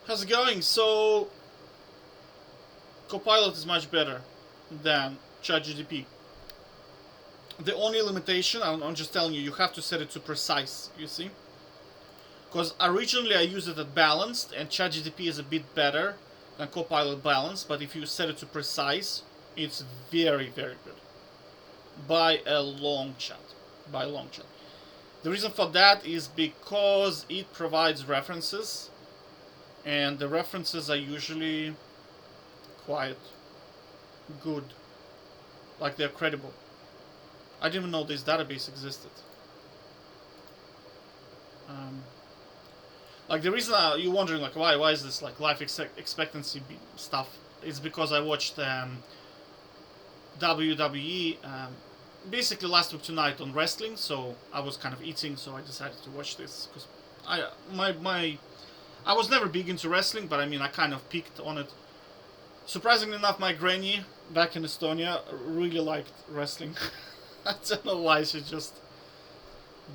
How's it going? So, Copilot is much better than ChatGPT. The only limitation, I'm just telling you, you have to set it to precise, you see? Because originally I used it at balanced, and ChatGPT is a bit better than Copilot balanced, but if you set it to precise, it's very, very good. By a long shot. By a long shot. The reason for that is because it provides references, and the references are usually quite good. Like they're credible. I didn't even know this database existed. Um, like the reason you're wondering like why is this like life expectancy stuff? It's because I watched WWE basically last week tonight on wrestling, so I was kind of eating, so I decided to watch this because I was never big into wrestling, but I mean I kind of peaked on it. Surprisingly enough, my granny back in Estonia really liked wrestling. I don't know why, she just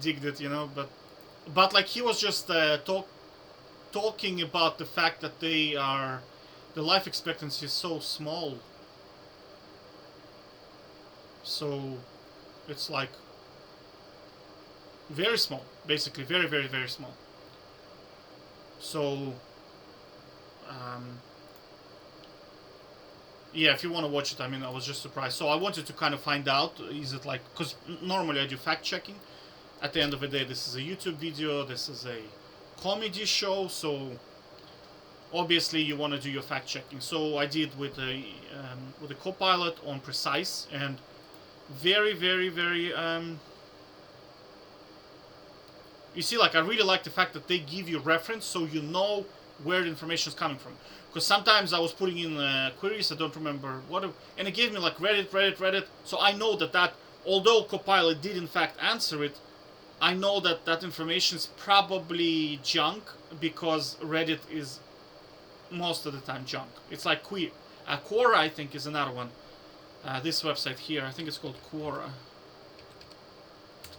digged it, but like he was just talking about the fact that the life expectancy is so small, so it's like very small, basically very very very small. So um, yeah, if you want to watch it, I mean, I was just surprised. So I wanted to kind of find out, is it like, because normally I do fact checking. At the end of the day, this is a YouTube video, this is a comedy show, so obviously you want to do your fact checking. So I did with a Copilot on precise, and very very very you see, like I really like the fact that they give you reference so you know where the information is coming from. Because sometimes I was putting in queries, I don't remember what, and it gave me like Reddit. So I know that although Copilot did in fact answer it, I know that information is probably junk because Reddit is most of the time junk. It's like Quora, I think, is another one. This website here, I think it's called Quora.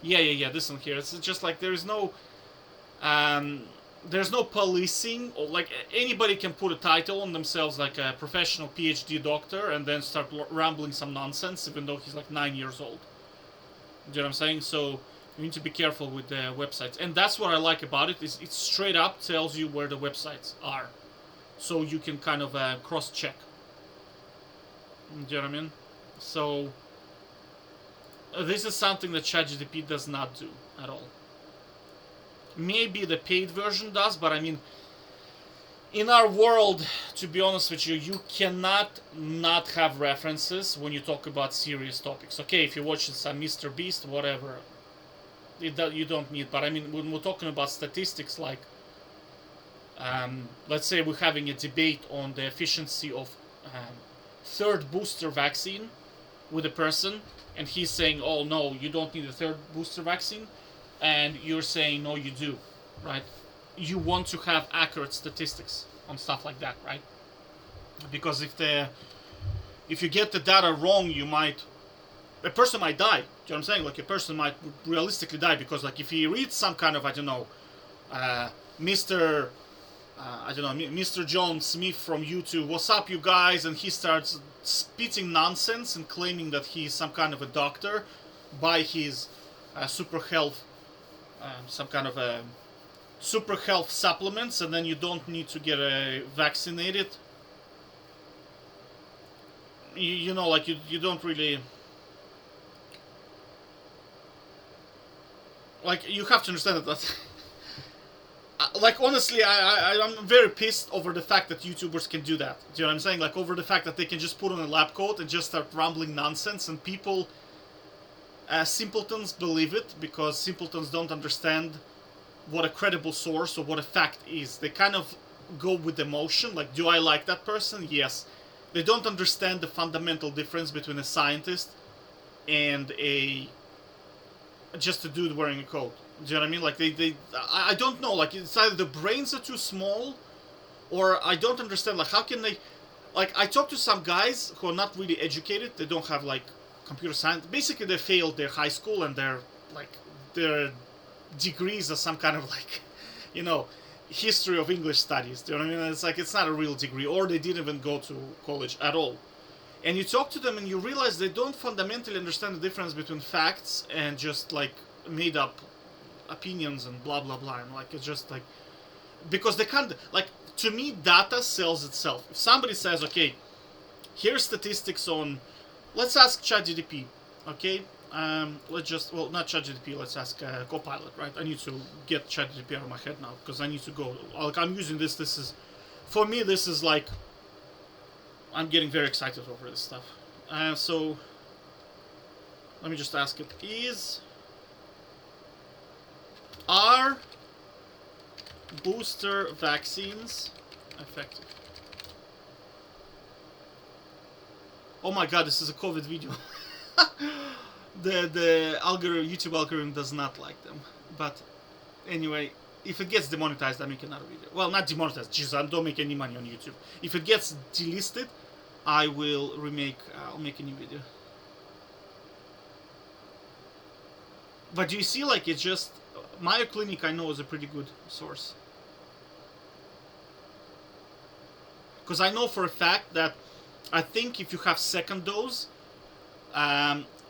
Yeah. This one here. It's just like there's no policing, or like anybody can put a title on themselves like a professional PhD doctor and then start rambling some nonsense even though he's like 9 years old. Do you know what I'm saying? So you need to be careful with the websites, and that's what I like about it, is it straight up tells you where the websites are, so you can kind of cross check. Do you know what I mean? So this is something that ChatGPT does not do at all. Maybe the paid version does, but I mean, in our world, to be honest with you, you cannot not have references when you talk about serious topics. Okay, if you're watching some Mr. Beast, whatever, you don't need. But I mean, when we're talking about statistics, like, let's say we're having a debate on the efficiency of third booster vaccine with a person, and he's saying, oh no, you don't need a third booster vaccine, and you're saying, no, you do, right? You want to have accurate statistics on stuff like that, right? Because if you get the data wrong, a person might die. Do you know what I'm saying? Like a person might realistically die because, like, if he reads some kind of, I don't know, Mr. John Smith from YouTube, what's up, you guys? And he starts spitting nonsense and claiming that he's some kind of a doctor by his super health, some kind of a super health supplements, and then you don't need to get vaccinated. You know, like you don't really, like, you have to understand that like, honestly, I'm very pissed over the fact that YouTubers can do that. Do you know what I'm saying? Like, over the fact that they can just put on a lab coat and just start rambling nonsense, and people, simpletons, believe it, because simpletons don't understand what a credible source or what a fact is. They kind of go with emotion, like, do I like that person? Yes. They don't understand the fundamental difference between a scientist and just a dude wearing a coat. Do you know what I mean? Like, I don't know, like, it's either the brains are too small, or I don't understand, like, how can they, like, I talk to some guys who are not really educated, they don't have, like, computer science, basically they failed their high school, and their degrees are some kind of, like, you know, history of English studies. Do you know what I mean? It's like it's not a real degree, or they didn't even go to college at all. And you talk to them and you realize they don't fundamentally understand the difference between facts and just like made up opinions and blah blah blah. And like it's just like because they can't like to me data sells itself. If somebody says, okay, here's statistics on, let's ask ChatGPT, okay. Let's just, well, not ChatGPT, let's ask Copilot, right? I need to get ChatGPT out of my head now because I need to go. Like, I'm using this. This is, for me, this is like, I'm getting very excited over this stuff. So, let me just ask it. Are booster vaccines effective? Oh my god, this is a COVID video. The algorithm, YouTube algorithm does not like them. But anyway, if it gets demonetized, I make another video. Well, not demonetized. Jesus, I don't make any money on YouTube. If it gets delisted, I will I'll make a new video. But do you see, like, it's just Mayo Clinic, I know, is a pretty good source. Because I know for a fact that I think if you have second dose,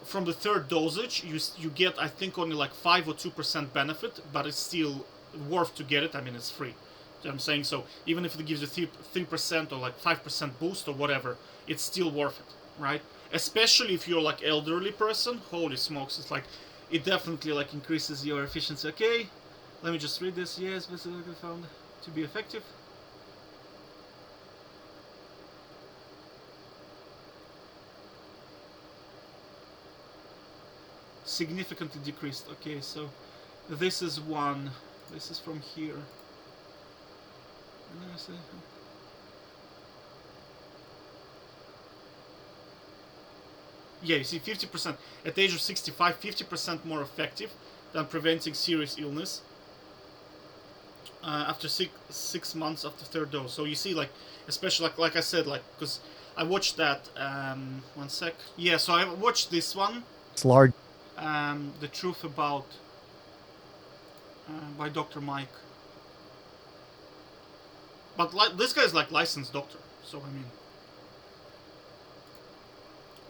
from the third dosage, you get, I think, only like 5 or 2% benefit, but it's still worth to get it. I mean, it's free. You know what I'm saying? So even if it gives you 3% or like 5% boost or whatever, it's still worth it, right? Especially if you're like elderly person. Holy smokes, it's like, it definitely like increases your efficiency. Okay, let me just read this. Yes, specifically found to be effective. Significantly decreased. Okay, so this is one. This is from here. Yeah, you see 50%. At the age of 65, 50% more effective than preventing serious illness after six months after third dose. So you see, like, especially like I said, like, because I watched that, one sec. Yeah, so I watched this one. It's large. The Truth About, by Dr. Mike. But this guy is like licensed doctor, so I mean,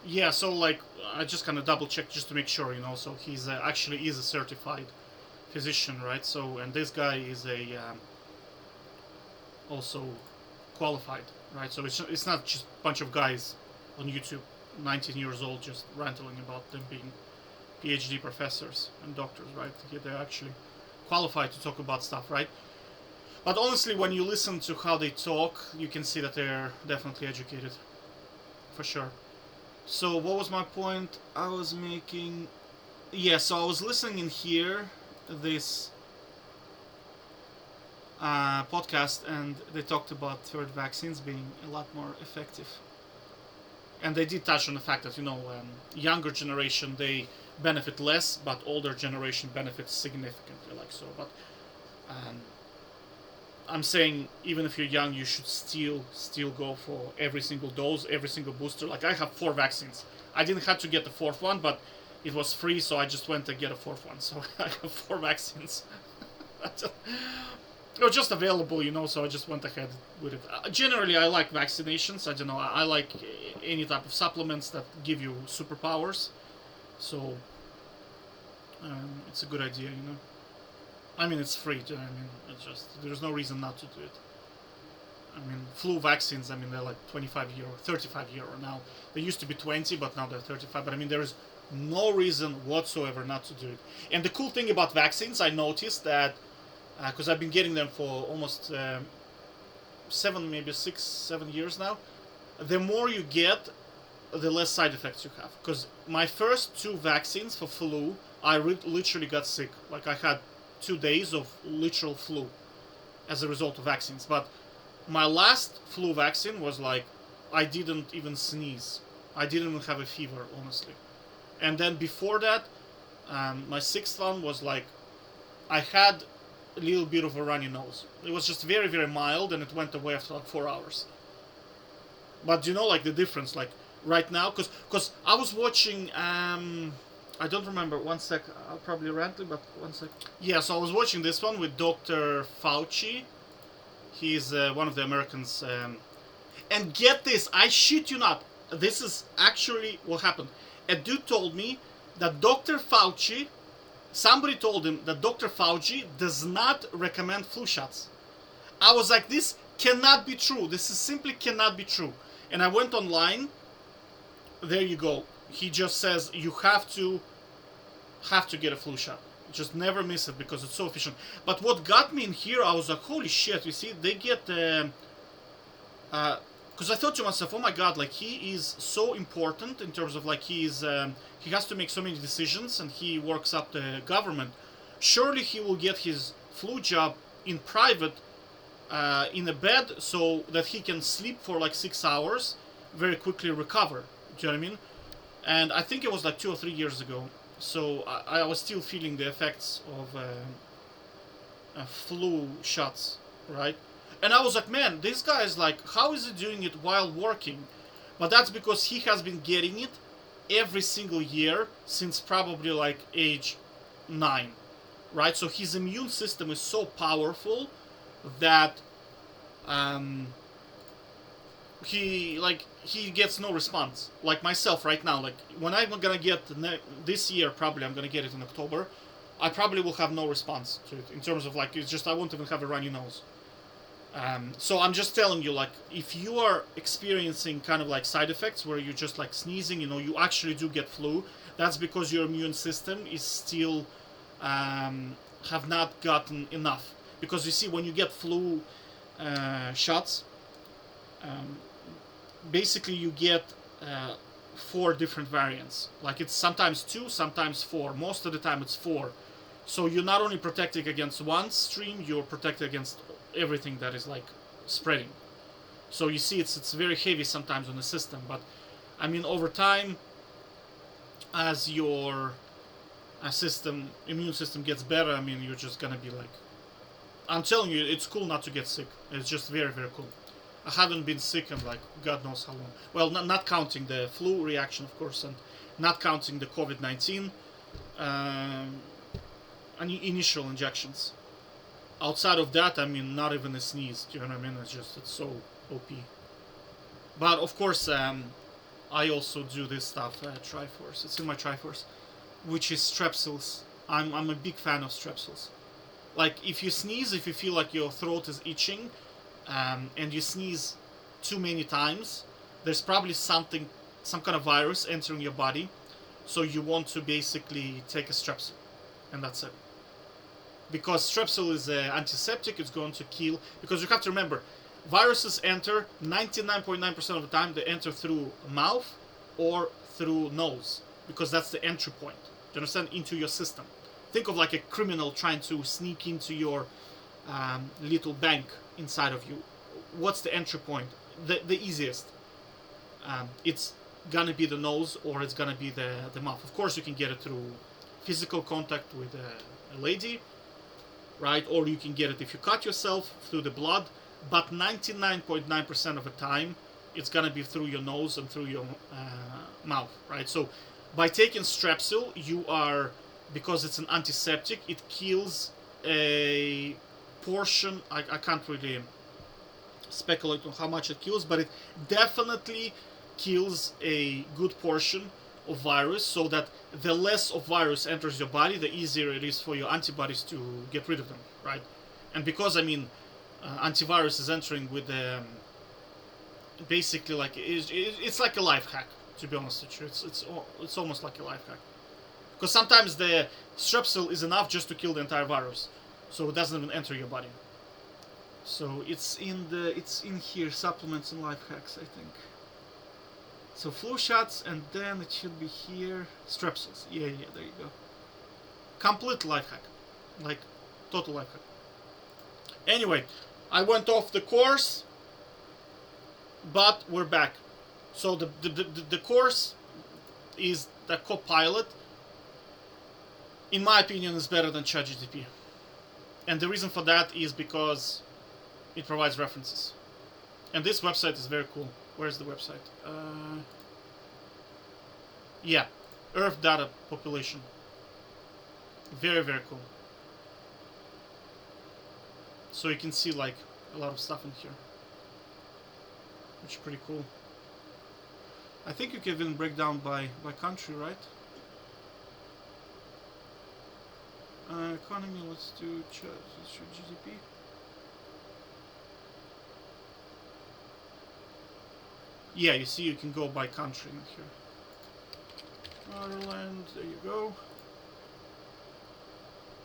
yeah. So like, I just kind of double checked just to make sure, you know. So he's actually is a certified physician, right? So, and this guy is a also qualified, right? So it's not just a bunch of guys on YouTube, 19 years old, just ranting about them being PhD professors and doctors, right? They're actually qualified to talk about stuff, right? But honestly, when you listen to how they talk, you can see that they're definitely educated, for sure. So what was my point I was making? Yeah, so I was listening in here, this podcast, and they talked about third vaccines being a lot more effective. And they did touch on the fact that, you know, younger generation, they benefit less, but older generation benefits significantly, like so. But I'm saying, even if you're young, you should still go for every single dose, every single booster. Like, I have 4 vaccines. I didn't have to get the 4th one, but it was free, so I just went to get a 4th one. So I have 4 vaccines. It was just available, you know, so I just went ahead with it. Generally, I like vaccinations. I don't know, I like any type of supplements that give you superpowers. So, it's a good idea, you know. I mean, it's free, I mean, it's just, there's no reason not to do it. I mean, flu vaccines, I mean, they're like 25 euro, 35 euro now. They used to be 20, but now they're 35. But I mean, there is no reason whatsoever not to do it. And the cool thing about vaccines, I noticed that, because I've been getting them for almost 7 years now, the more you get, the less side effects you have. Because my first 2 vaccines for flu, I literally got sick. Like, I had 2 days of literal flu as a result of vaccines. But my last flu vaccine was like, I didn't even sneeze. I didn't even have a fever, honestly. And then before that, my 6th one was like, I had a little bit of a runny nose. It was just very, very mild, and it went away after like 4 hours. But you know, like, the difference, like, right now, because I was watching, I don't remember, one sec, I'll probably rant, but one sec. Yeah, so I was watching this one with Dr. Fauci, He's one of the Americans. And get this, I shit you not. This is actually what happened. A dude told me that Dr. Fauci, somebody told him that Dr. Fauci does not recommend flu shots. I was like, this cannot be true. This is simply cannot be true. And I went online. There you go. He just says you have to get a flu shot. Just never miss it because it's so efficient. But what got me in here, I was like, holy shit! You see, they get because I thought to myself, oh my god, like he is so important in terms of like he has to make so many decisions and he works up the government. Surely he will get his flu jab in private, in a bed, so that he can sleep for like 6 hours, very quickly recover. Do you know what I mean? And I think it was like 2 or 3 years ago. So I was still feeling the effects of flu shots, right? And I was like, man, this guy is like, how is he doing it while working? But that's because he has been getting it every single year since probably like age 9, right? So his immune system is so powerful that he gets no response. Like myself right now, like when I'm gonna get this year, probably I'm gonna get it in October, I probably will have no response to it in terms of like, it's just I won't even have a runny nose. So I'm just telling you, like, if you are experiencing kind of like side effects where you're just like sneezing, you actually do get flu, that's because your immune system is still have not gotten enough. Because you see, when you get flu shots, basically you get 4 different variants. Like it's sometimes 2, sometimes 4. Most of the time it's 4. So you're not only protecting against one stream, you're protected against everything that is like spreading. So you see, it's very heavy sometimes on the system. But I mean, over time, as your immune system gets better, I mean, you're just gonna be like, I'm telling you, it's cool not to get sick. It's just very, very cool. I haven't been sick in like God knows how long. Well, not counting the flu reaction, of course, and not counting the COVID-19 initial injections. Outside of that, I mean, not even a sneeze. Do you know what I mean? It's so OP. But of course, I also do this stuff, Triforce. It's in my Triforce, which is strepsils. I'm a big fan of strepsils. Like if you sneeze, if you feel like your throat is itching, and you sneeze too many times, there's probably some kind of virus entering your body. So you want to basically take a strepsil, and that's it. Because strepsil is antiseptic, it's going to kill. Because you have to remember, viruses enter 99.9% of the time. They enter through mouth or through nose, because that's the entry point. Do you understand? Into your system. Think of like a criminal trying to sneak into your little bank inside of you. What's the entry point? The easiest. It's gonna be the nose, or it's gonna be the mouth. Of course, you can get it through physical contact with a lady, right? Or you can get it if you cut yourself through the blood. But 99.9% of the time, it's gonna be through your nose and through your mouth, right? So by taking strepsil, you are, because it's an antiseptic, it kills a portion. I can't really speculate on how much it kills, but it definitely kills a good portion of virus, so that the less of virus enters your body, the easier it is for your antibodies to get rid of them, right? And because, I mean, antivirus is entering with basically like it's like a life hack, to be honest with you. It's almost like a life hack, because sometimes the strepsil is enough just to kill the entire virus, so it doesn't even enter your body. So it's in here, supplements and life hacks, I think. So flu shots, and then it should be here, strepsils. Yeah, there you go. Complete life hack, like total life hack. Anyway, I went off the course, but we're back. So the course is the Copilot. In my opinion, is better than ChatGPT, and the reason for that is because it provides references. And this website is very cool. Where's the website? Yeah, Earth Data Population. Very, very cool. So you can see like a lot of stuff in here, which is pretty cool. I think you can even break down by country, right? Economy, let's do GDP. Yeah, you see, you can go by country in here. Ireland, there you go.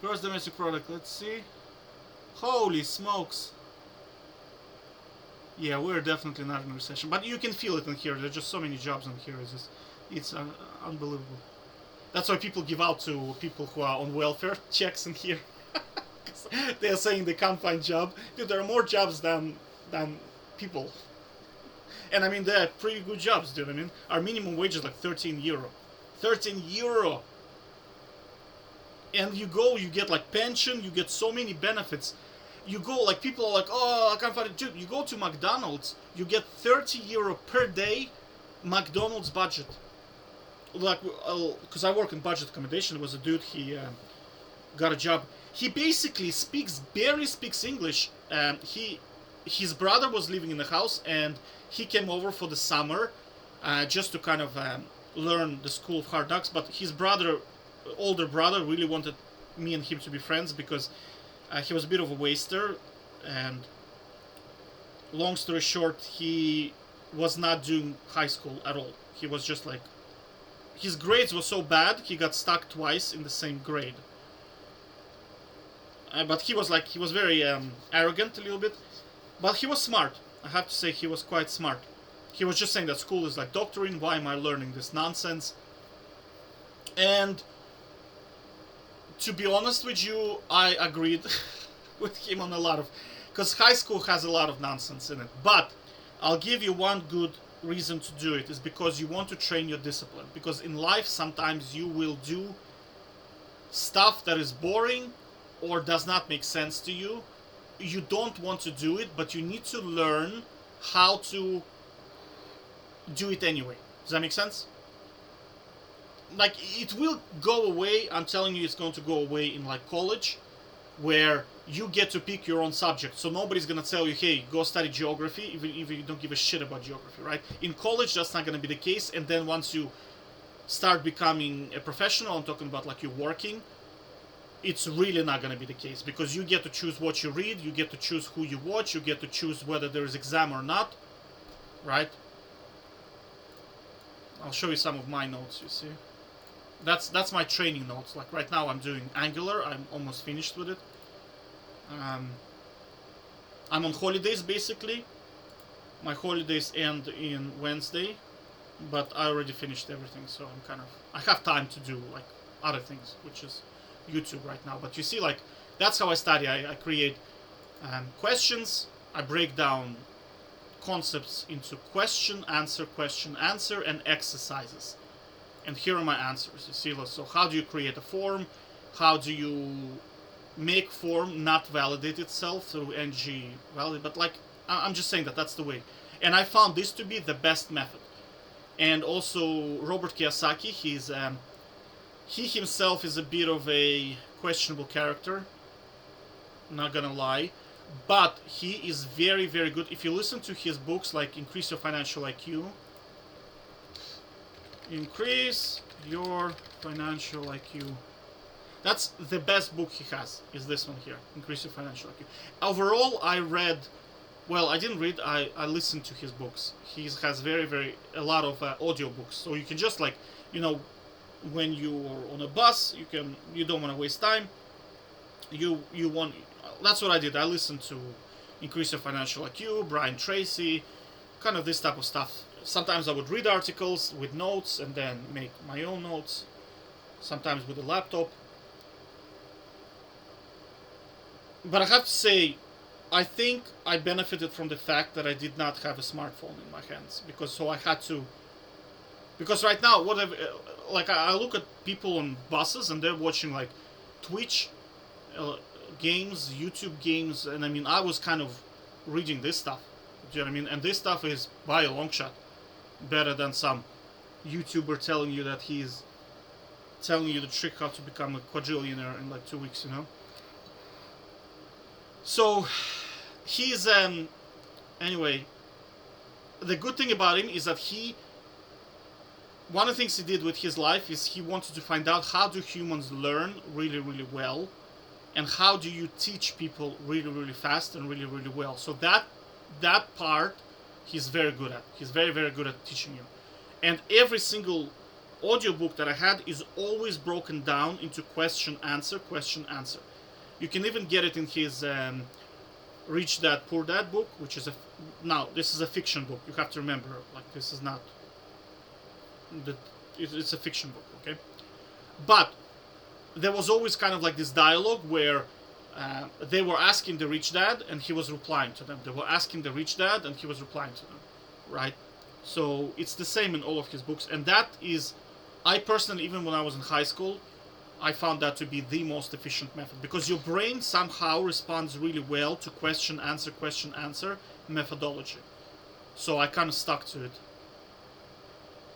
Gross domestic product, let's see. Holy smokes. Yeah, we're definitely not in a recession, but you can feel it in here. There's just so many jobs in here. It's unbelievable. That's why people give out to people who are on welfare checks in here. They're saying they can't find job. Dude, there are more jobs than people. And I mean, they're pretty good jobs, dude. I mean, our minimum wage is like 13 euro. 13 euro! And you go, you get like pension, you get so many benefits. You go, like, people are like, oh, I can't find a job. You go to McDonald's, you get 30 euro per day McDonald's budget. Like, because I work in budget accommodation, there was a dude, he got a job. He basically barely speaks English. His brother was living in the house, and he came over for the summer just to kind of learn the School of Hard Knocks. But his older brother, really wanted me and him to be friends because he was a bit of a waster. And long story short, he was not doing high school at all. He was just like, his grades were so bad, he got stuck twice in the same grade. But he was very arrogant a little bit. But he was smart. I have to say, he was quite smart. He was just saying that school is like doctrine. Why am I learning this nonsense? And to be honest with you, I agreed with him on a lot of... Because high school has a lot of nonsense in it. But I'll give you one good reason to do it. Is because you want to train your discipline. Because in life, sometimes you will do stuff that is boring or does not make sense to you. You don't want to do it, but you need to learn how to do it anyway. Does that make sense? Like, it will go away. I'm telling you, it's going to go away in like college, where you get to pick your own subject. So nobody's going to tell you, hey, go study geography, even if you don't give a shit about geography, right? In college, that's not going to be the case. And then once you start becoming a professional, I'm talking about like you're working, it's really not going to be the case, because you get to choose what you read, you get to choose who you watch, you get to choose whether there is exam or not, right? I'll show you some of my notes, you see. That's my training notes. Like right now I'm doing Angular, I'm almost finished with it. I'm on holidays basically. My holidays end in Wednesday, but I already finished everything, so I have time to do like other things, which is YouTube right now. But you see, like, that's how I study. I create questions, I break down concepts into question, answer, and exercises. And here are my answers. You see, so how do you create a form? How do you make form not validate itself through ng validate? But like, I'm just saying that's the way. And I found this to be the best method. And also Robert Kiyosaki, he himself is a bit of a questionable character, not gonna lie, but he is very, very good. If you listen to his books like Increase Your Financial IQ, that's the best book he has, is this one here, Increase Your Financial IQ. Overall, I didn't read, I listened to his books. He has a lot of audiobooks, so you can just like, when you're on a bus, you don't want to waste time. That's what I did. I listened to Increase Your Financial IQ, Brian Tracy, kind of this type of stuff. Sometimes I would read articles with notes and then make my own notes. Sometimes with a laptop. But I have to say, I think I benefited from the fact that I did not have a smartphone in my hands, because right now, I look at people on buses and they're watching like Twitch games, YouTube games, and I mean, I was kind of reading this stuff. Do you know what I mean? And this stuff is by a long shot better than some YouTuber telling you that he's telling you the trick how to become a quadrillionaire in like 2 weeks, So he's anyway. The good thing about him is that one of the things he did with his life is he wanted to find out how do humans learn really, really well, and how do you teach people really, really fast and really, really well. So that part he's very good at. He's very, very good at teaching you. And every single audiobook that I had is always broken down into question answer, question answer. You can even get it in his Rich Dad Poor Dad book, which is now this is a fiction book. You have to remember, like, this is not it's a fiction book, okay? But there was always kind of like this dialogue where they were asking the rich dad and he was replying to them. They were asking the rich dad and he was replying to them, right? So it's the same in all of his books, and that is, I personally, even when I was in high school, I found that to be the most efficient method, because your brain somehow responds really well to question answer methodology. So I kind of stuck to it.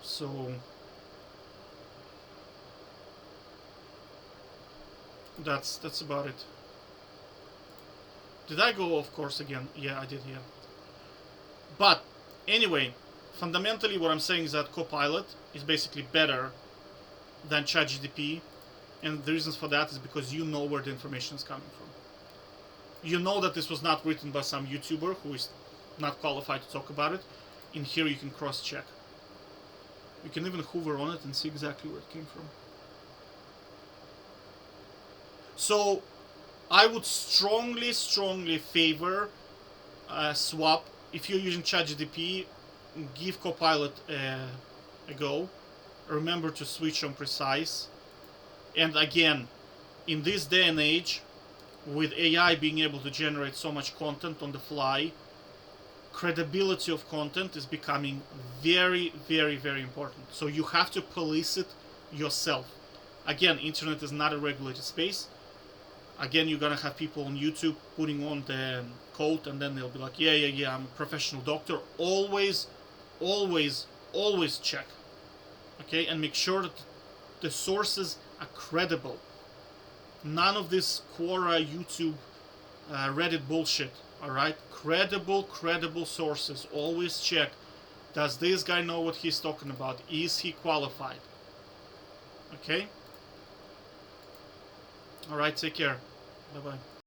So that's about it. Did I go off course again? Yeah, I did, yeah. But anyway, fundamentally what I'm saying is that Copilot is basically better than ChatGPT, and the reasons for that is because you know where the information is coming from. You know that this was not written by some YouTuber who is not qualified to talk about it. In here you can cross-check. You can even hover on it and see exactly where it came from. So I would strongly, strongly favor swap. If you're using ChatGPT, give Copilot a go. Remember to switch on precise. And again, in this day and age, with AI being able to generate so much content on the fly, credibility of content is becoming very, very, very important. So you have to police it yourself. Again, internet is not a regulated space. Again, you're gonna have people on YouTube putting on the coat, and then they'll be like, yeah, I'm a professional doctor. Always, always, always check. Okay, and make sure that the sources are credible. None of this Quora, YouTube, Reddit bullshit. All right, credible sources. Always check. Does this guy know what he's talking about? Is he qualified? Okay. All right. Take care. Bye bye.